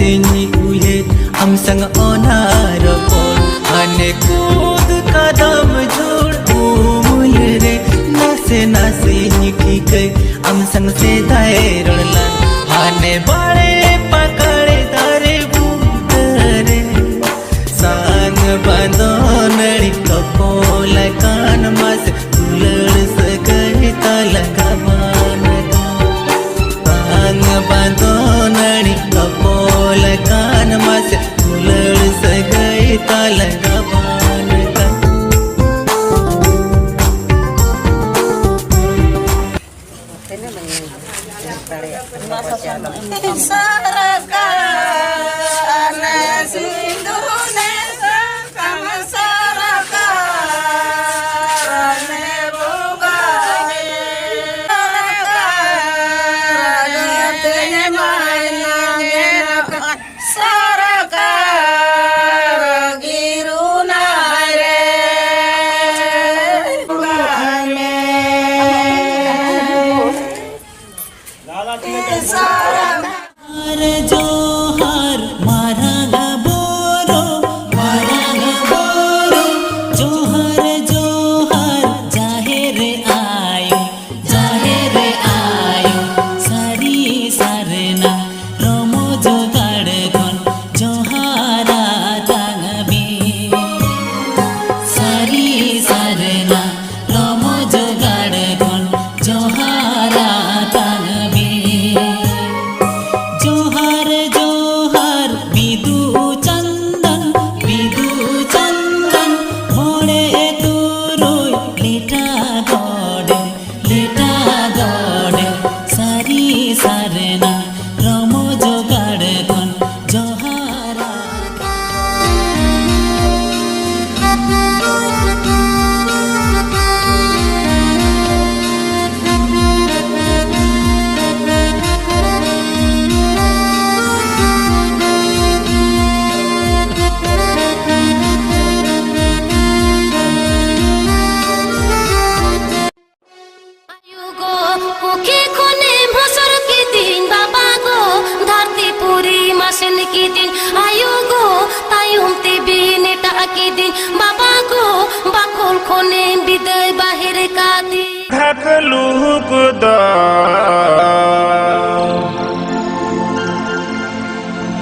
nasinya uye am sang onar pon ane kud kadam jod umul re nase nasinya kikai am sang se dae ronlan ane bade pakade dare butare sang bandonari kapol kan mas tulad sagai talagaman sang bandonari kapol kan mas tulad sagai talagaman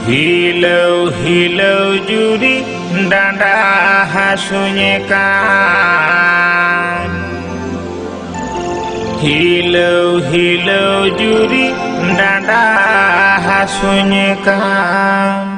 Hilau hilau juri dada hasunyekan Hilau hilau juri dada hasunyekan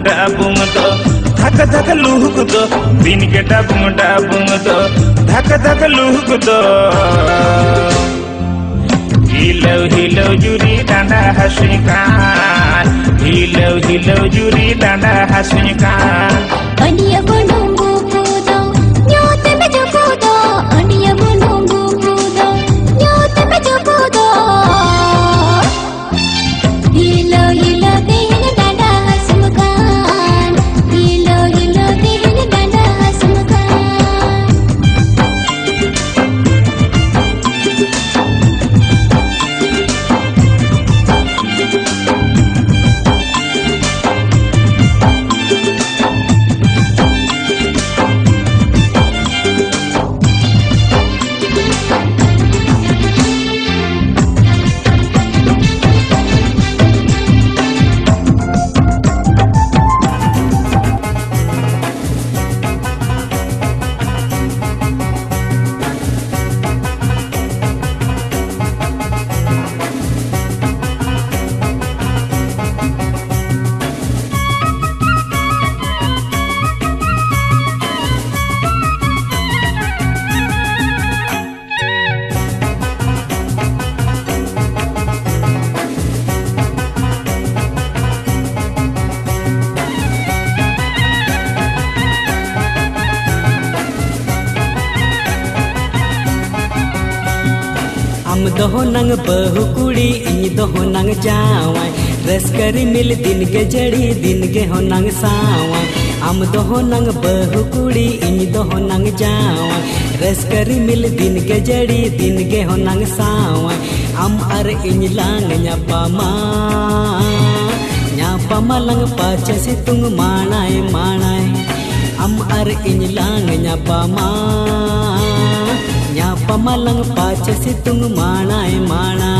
dabung do dhaka dhaka luhuk do bin ke dabung do dhaka dhaka luhuk do hilau hilau juri danda hasunykan hilau hilau juri danda hasunykan aniya bonunggu pudo nyote mejo pudo aniya bonunggu pudo nyote mejo pudo hilau hilau dehne danda hasumkan hilau hilau dehne danda hasumkan am doho nang bahu kudi ini doho nang jawai raskari mil din ge jadi din ge ho nang sawai am doho nang bahu kudi ini doho nang jawai raskari mil din ge jadi din ge ho nang sawai am ar ini lang nyapa malang pacha situng manai manai am ar ini lang nyapa malang pacha situng manai manai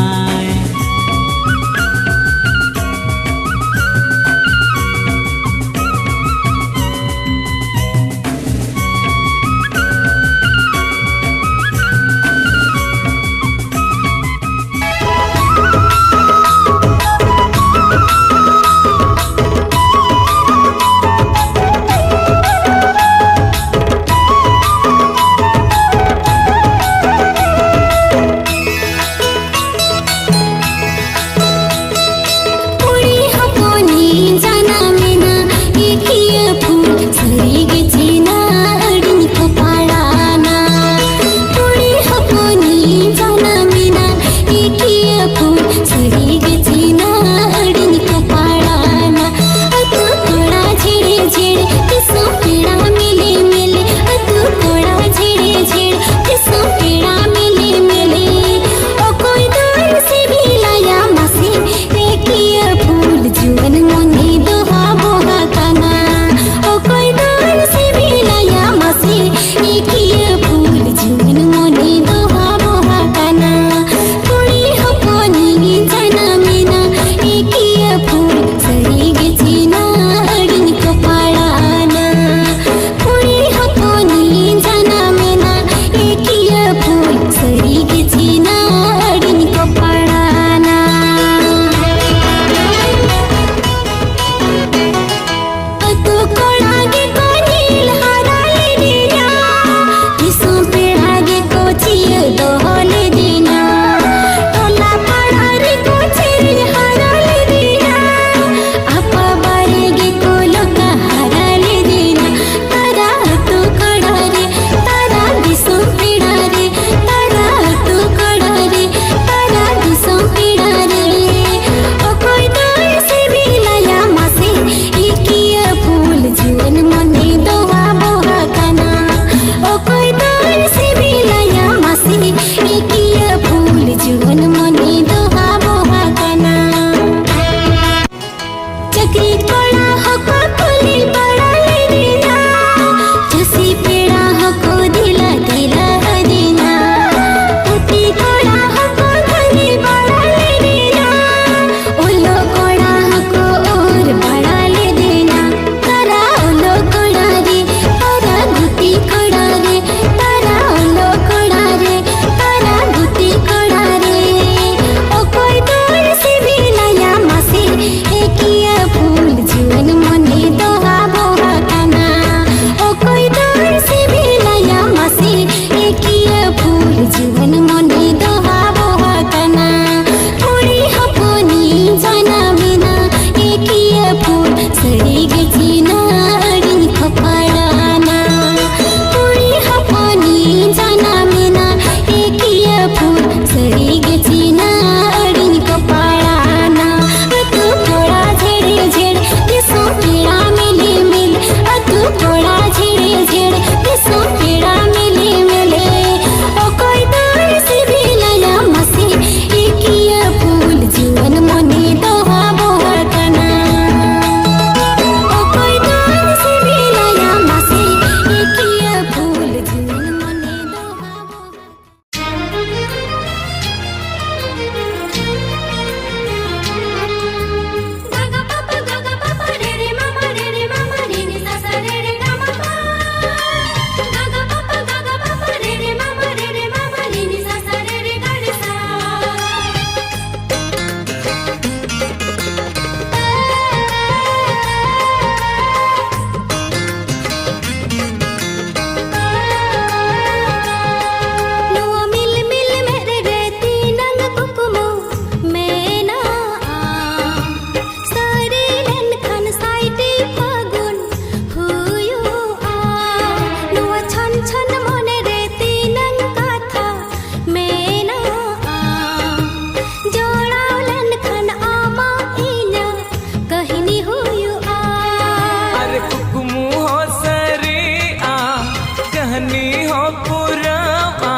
कहनी हो पुरवा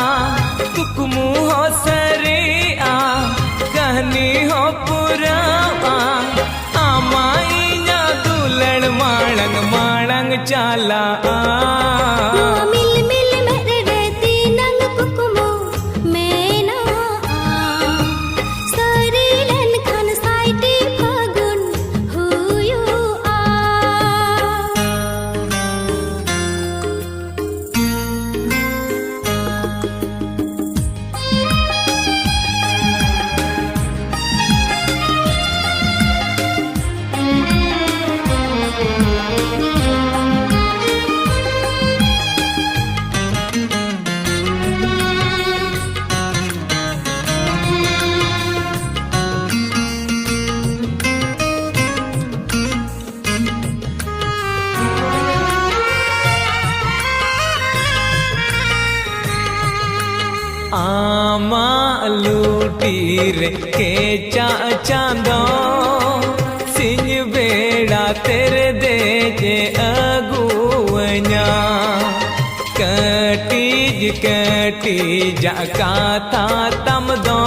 कुकमू हो सरिया कहनी हो पुरवा आमाइया दुलड़ माड़ंग माड़ंग चाला मिल मिल मेरे रहती नंग कुकुमो मैना सरी लन खन साइटी फागुन हुयो आमा लूटीर के चांदो सिंह बेड़ा तेरे दे जे अगुव냐 कटीज कटी जाका था तम दो